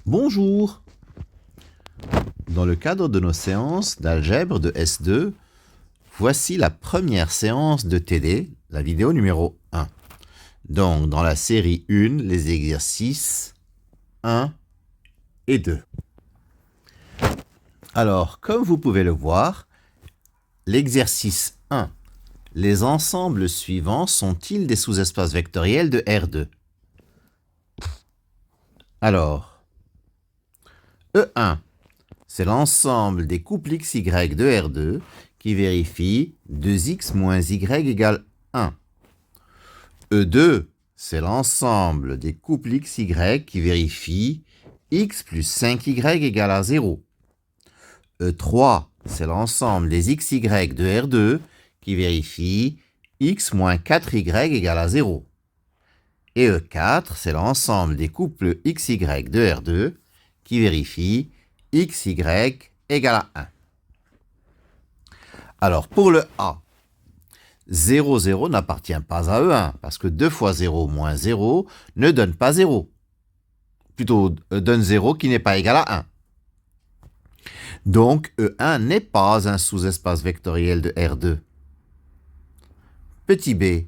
Bonjour! Dans le cadre de nos séances d'algèbre de S2, voici la première séance de TD, la vidéo numéro 1. Donc, dans la série 1, les exercices 1 et 2. Alors, comme vous pouvez le voir, l'exercice 1. Les ensembles suivants sont-ils des sous-espaces vectoriels de R2? Alors, E1, c'est l'ensemble des couples XY de R2 qui vérifie 2x moins y égale 1. E2, c'est l'ensemble des couples XY qui vérifie x plus 5y égale à 0. E3, c'est l'ensemble des XY de R2 qui vérifie x moins 4y égale à 0. Et E4, c'est l'ensemble des couples XY de R2 qui vérifie xy égale à 1. Alors, pour le A, 0, 0 n'appartient pas à E1, parce que 2 fois 0 moins 0 ne donne pas 0. Plutôt, donne 0 qui n'est pas égal à 1. Donc, E1 n'est pas un sous-espace vectoriel de R2. Petit b,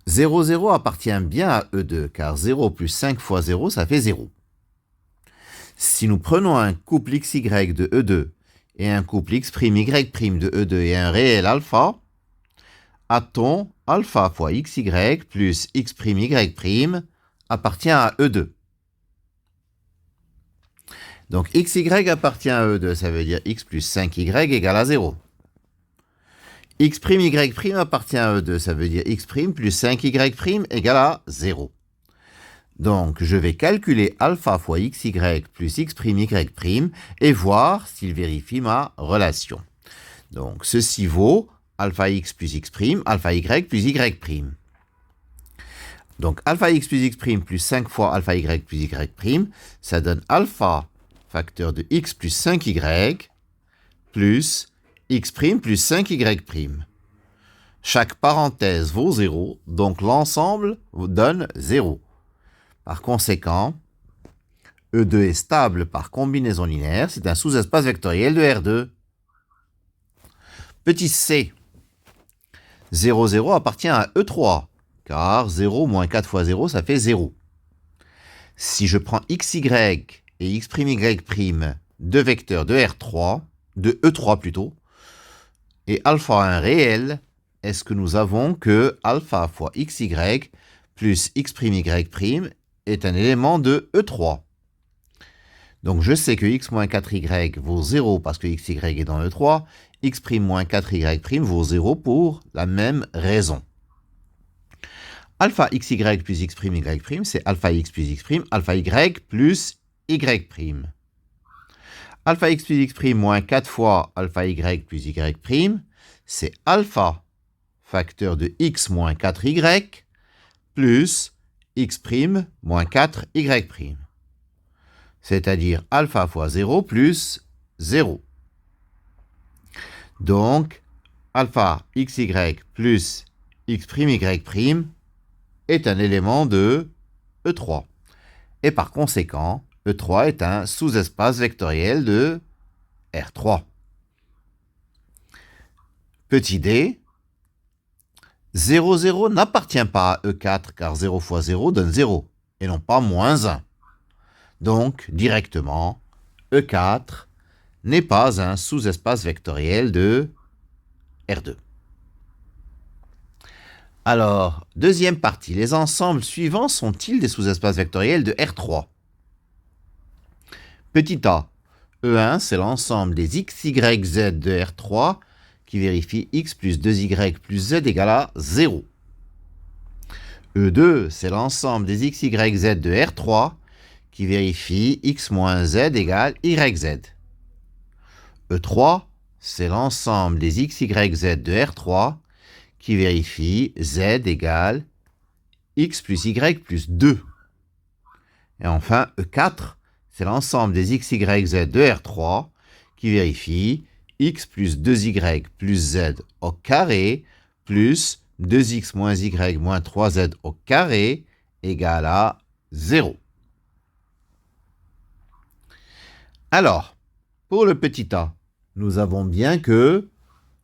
0, 0 appartient bien à E2, car 0 plus 5 fois 0, ça fait 0. Si nous prenons un couple XY de E2 et un couple X'Y' de E2 et un réel alpha, a-t-on alpha fois XY plus X'Y' appartient à E2. Donc XY appartient à E2, ça veut dire X plus 5Y égale à 0. X'Y' appartient à E2, ça veut dire X' plus 5Y' égale à 0. Donc, je vais calculer alpha fois xy plus X'Y' et voir s'il vérifie ma relation. Donc, ceci vaut alpha x plus x', alpha y plus y'. Donc, alpha x plus x' plus 5 fois alpha y plus y', ça donne alpha facteur de x plus 5y plus x' plus 5y'. Chaque parenthèse vaut 0, donc l'ensemble donne 0. Par conséquent, E2 est stable par combinaison linéaire, c'est un sous-espace vectoriel de R2. Petit c, 0, 0 appartient à E3, car 0 moins 4 fois 0, ça fait 0. Si je prends xy et x'y', deux vecteurs de R3, de E3 plutôt, et alpha un réel, est-ce que nous avons que alpha fois xy plus x'y' est un élément de E3. Donc je sais que x moins 4y vaut 0 parce que xy est dans E3, x' moins 4y' vaut 0 pour la même raison. Alpha xy plus x'y', c'est alpha x plus x', alpha y plus y'. Alpha x plus x' moins 4 fois alpha y plus y', c'est alpha facteur de x moins 4y plus x' moins 4y'. C'est-à-dire alpha fois 0 plus 0. Donc, alpha xy plus x'y' est un élément de E3. Et par conséquent, E3 est un sous-espace vectoriel de R3. Petit d, 0, 0 n'appartient pas à E4 car 0 fois 0 donne 0 et non pas moins 1. Donc, directement, E4 n'est pas un sous-espace vectoriel de R2. Alors, deuxième partie, les ensembles suivants sont-ils des sous-espaces vectoriels de R3? Petit a, E1, c'est l'ensemble des xy z de R3 qui vérifie x plus 2y plus z égale à 0. E2, c'est l'ensemble des xy z de R3 qui vérifie x moins z égale yz. E3, c'est l'ensemble des xy z de R3 qui vérifie z égale x plus y plus 2. Et enfin, E4, c'est l'ensemble des xy z de R3 qui vérifie x plus 2y plus z au carré plus 2x moins y moins 3z au carré égale à 0. Alors, pour le petit a, nous avons bien que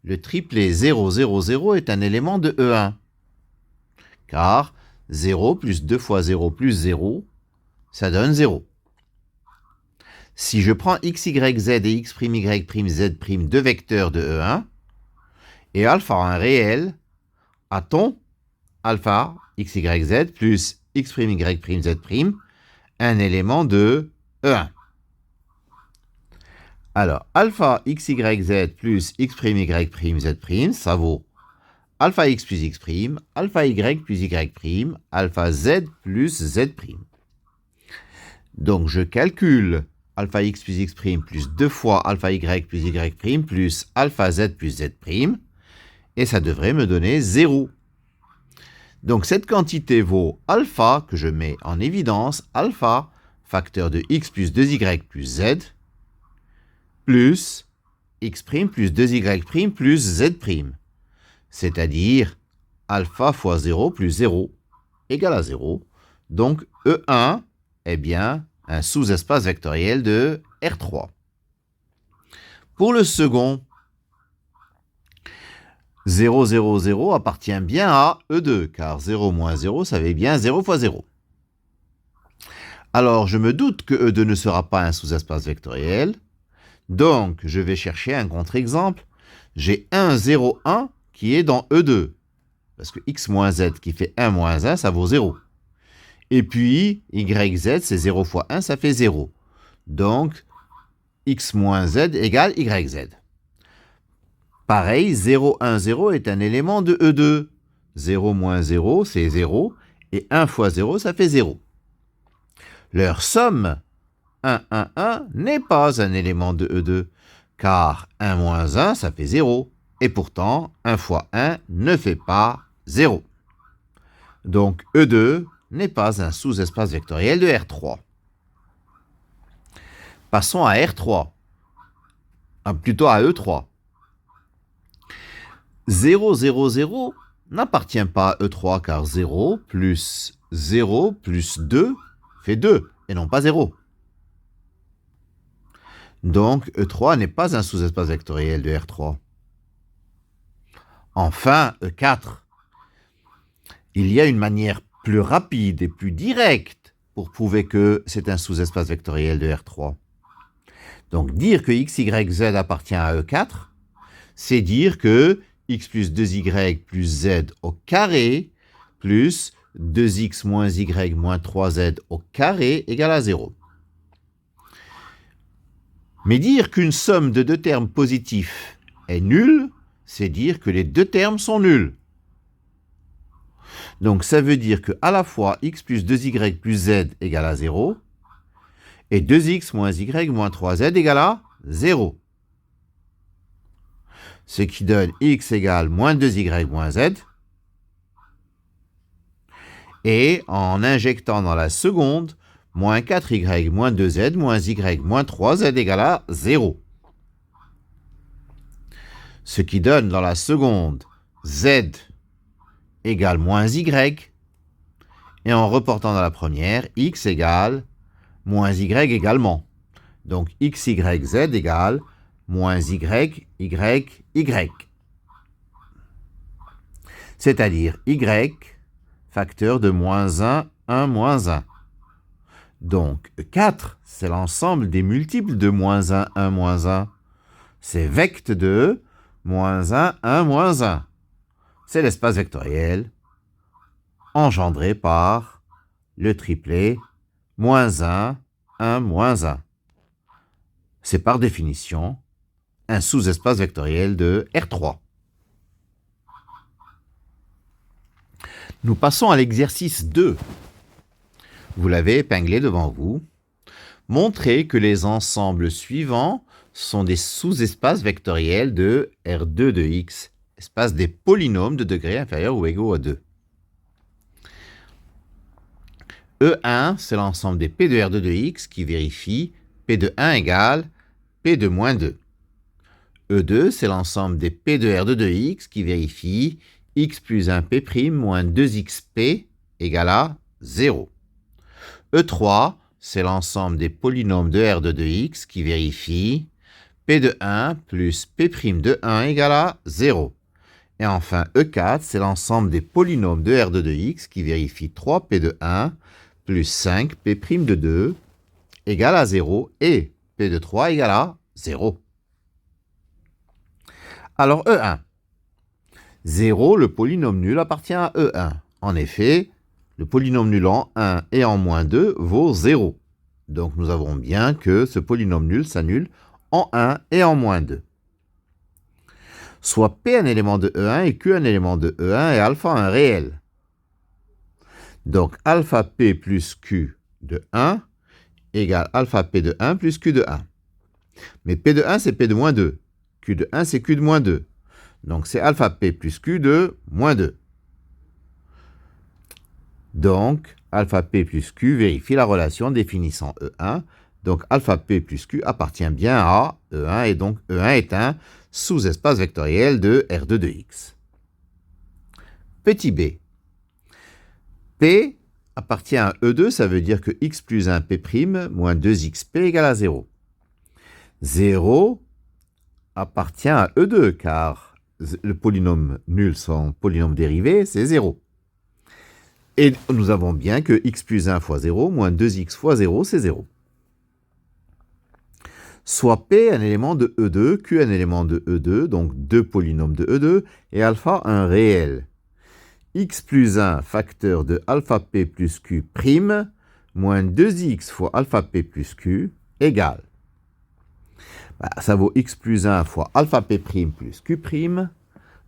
le triplet 0, 0, 0 est un élément de E1. Car 0 plus 2 fois 0 plus 0, ça donne 0. Si je prends x, y, z et x', y', z', deux vecteurs de E1, et alpha un réel, a-t-on alpha x, y, z plus x', y', z', un élément de E1. Alors, alpha x, y, z plus x', y', z', ça vaut alpha x plus x', alpha y plus y', alpha z plus z'. Donc, je calcule alpha x plus x' plus 2 fois alpha y plus y' plus alpha z plus z', et ça devrait me donner 0. Donc, cette quantité vaut alpha, que je mets en évidence, alpha, facteur de x plus 2y plus z, plus x' plus 2y' plus z'. C'est-à-dire alpha fois 0 plus 0 égale à 0. Donc, E1 est bien un sous-espace vectoriel de R3. Pour le second, 0, 0, 0 appartient bien à E2, car 0 moins 0, ça fait bien 0 fois 0. Alors, je me doute que E2 ne sera pas un sous-espace vectoriel, donc je vais chercher un contre-exemple. J'ai 1, 0, 1 qui est dans E2, parce que x moins z qui fait 1 moins 1, ça vaut 0. Et puis, yz, c'est 0 fois 1, ça fait 0. Donc, x moins z égale yz. Pareil, 0, 1, 0 est un élément de E2. 0 moins 0, c'est 0. Et 1 fois 0, ça fait 0. Leur somme, 1, 1, 1, n'est pas un élément de E2. Car 1 moins 1, ça fait 0. Et pourtant, 1 fois 1 ne fait pas 0. Donc, E2 n'est pas un sous-espace vectoriel de R3. Passons à R3. Plutôt à E3. 0, 0, 0 n'appartient pas à E3 car 0 plus 2 fait 2 et non pas 0. Donc E3 n'est pas un sous-espace vectoriel de R3. Enfin, E4. Il y a une manière plus rapide et plus directe pour prouver que c'est un sous-espace vectoriel de R3. Donc dire que x, y, z appartient à E4, c'est dire que x plus 2y plus z au carré plus 2x moins y moins 3z au carré égale à 0. Mais dire qu'une somme de deux termes positifs est nulle, c'est dire que les deux termes sont nuls. Donc ça veut dire que à la fois x plus 2y plus z égale à 0 et 2x moins y moins 3z égale à 0. Ce qui donne x égale moins 2y moins z. Et en injectant dans la seconde, moins 4y moins 2z moins y moins 3z égale à 0. Ce qui donne dans la seconde z égale moins y. Et en reportant dans la première, x égale moins y également. Donc x, y, z égale moins y, y. C'est-à-dire y facteur de moins 1, 1, moins 1. Donc 4, c'est l'ensemble des multiples de moins 1, 1, moins 1. C'est vect de moins 1, 1, moins 1. C'est l'espace vectoriel engendré par le triplet moins 1, 1, moins 1. C'est par définition un sous-espace vectoriel de R3. Nous passons à l'exercice 2. Vous l'avez épinglé devant vous. Montrez que les ensembles suivants sont des sous-espaces vectoriels de R2 de x, espace des polynômes de degré inférieur ou égaux à 2. E1, c'est l'ensemble des P de R2 de x qui vérifie P de 1 égale P de moins 2. E2, c'est l'ensemble des P de R2 de x qui vérifie x plus 1 P' moins 2xP égale à 0. E3, c'est l'ensemble des polynômes de R de x qui vérifie P de 1 plus P' de 1 égale à 0. Et enfin, E4, c'est l'ensemble des polynômes de R de x qui vérifie 3P de 1 plus 5P' de 2 égale à 0 et P de 3 égale à 0. Alors E1. 0, le polynôme nul appartient à E1. En effet, le polynôme nul en 1 et en moins 2 vaut 0. Donc nous avons bien que ce polynôme nul s'annule en 1 et en moins 2. Soit P un élément de E1 et Q un élément de E1 et alpha un réel. Donc alpha P plus Q de 1 égale alpha P de 1 plus Q de 1. Mais P de 1 c'est P de moins 2. Q de 1 c'est Q de moins 2. Donc c'est alpha P plus Q de moins 2. Donc alpha P plus Q vérifie la relation définissant E1. Donc alpha P plus Q appartient bien à E1 et donc E1 est un sous-espace vectoriel de R2 de x. Petit b. P appartient à E2, ça veut dire que x plus 1 P' moins 2xp égale à 0. 0 appartient à E2, car le polynôme nul sans polynôme dérivé, c'est 0. Et nous avons bien que x plus 1 fois 0 moins 2x fois 0, c'est 0. Soit P un élément de E2, Q un élément de E2, donc deux polynômes de E2, et alpha un réel. X plus 1 facteur de alpha P plus Q prime, moins 2x fois alpha P plus Q égale. Ça vaut x plus 1 fois alpha P prime plus Q prime,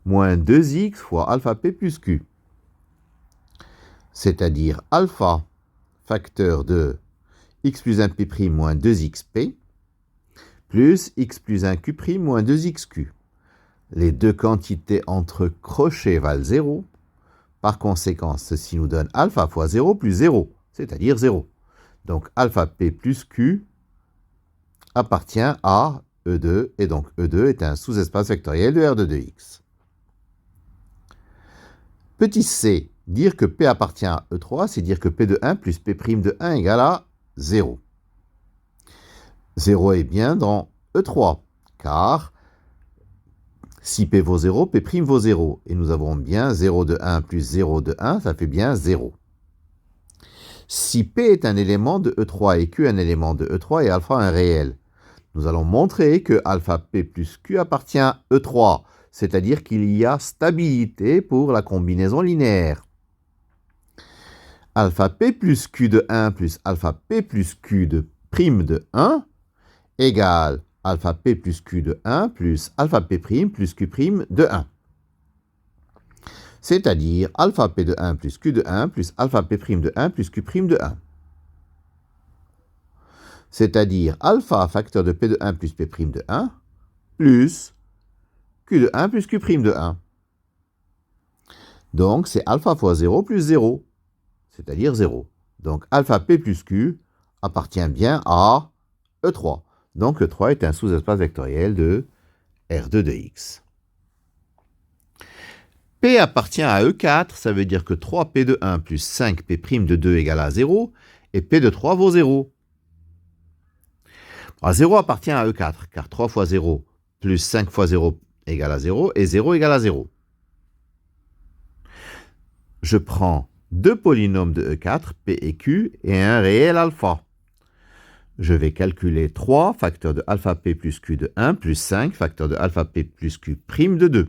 moins 2x fois alpha P plus Q. C'est-à-dire alpha facteur de x plus 1 P' moins 2xp, plus x plus 1 Q' moins 2xq. Les deux quantités entre crochets valent 0. Par conséquent, ceci nous donne alpha fois 0 plus 0, c'est-à-dire 0. Donc alpha P plus Q appartient à E2, et donc E2 est un sous-espace vectoriel de R2 de x. Petit c, dire que P appartient à E3, c'est dire que P de 1 plus P' de 1 égale à 0. 0 est bien dans E3, car si P vaut 0, P' vaut 0. Et nous avons bien 0 de 1 plus 0 de 1, ça fait bien 0. Si P est un élément de E3 et Q un élément de E3 et alpha un réel, nous allons montrer que alpha P plus Q appartient à E3, c'est-à-dire qu'il y a stabilité pour la combinaison linéaire. Alpha P plus Q de 1 plus alpha P plus Q de prime de 1 égale alpha P plus Q de 1 plus alpha P' plus Q' de 1. C'est-à-dire alpha P de 1 plus Q de 1 plus alpha P' de 1 plus Q' de 1. C'est-à-dire alpha facteur de P de 1 plus P' de 1 plus Q de 1 plus Q' de 1. Donc c'est alpha fois 0 plus 0, c'est-à-dire 0. Donc alpha P plus Q appartient bien à E3. Donc E3 est un sous-espace vectoriel de R2 de x. P appartient à E4, ça veut dire que 3P de 1 plus 5P' de 2 égale à 0, et P de 3 vaut 0. Alors 0 appartient à E4, car 3 fois 0 plus 5 fois 0 égale à 0, et 0 égale à 0. Je prends deux polynômes de E4, P et Q, et un réel alpha. Je vais calculer 3 facteur de alpha P plus Q de 1 plus 5 facteur de alpha P plus Q' de 2.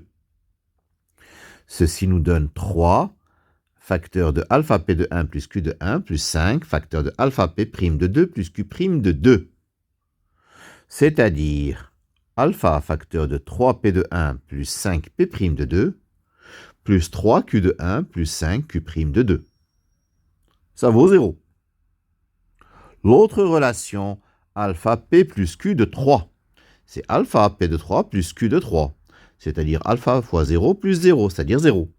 Ceci nous donne 3 facteur de alpha P de 1 plus Q de 1 plus 5 facteur de alpha P' de 2 plus Q' de 2. C'est-à-dire alpha facteur de 3P de 1 plus 5P' de 2 plus 3Q de 1 plus 5Q' de 2. Ça vaut 0. L'autre relation, alpha P plus Q de 3, c'est alpha P de 3 plus Q de 3, c'est-à-dire alpha fois 0 plus 0, c'est-à-dire 0.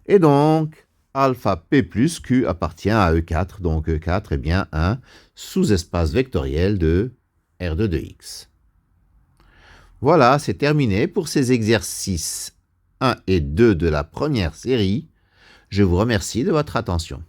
Et donc, alpha P plus Q appartient à E4, donc E4 est bien un sous-espace vectoriel de R2 de x. Voilà, c'est terminé pour ces exercices 1 et 2 de la première série. Je vous remercie de votre attention.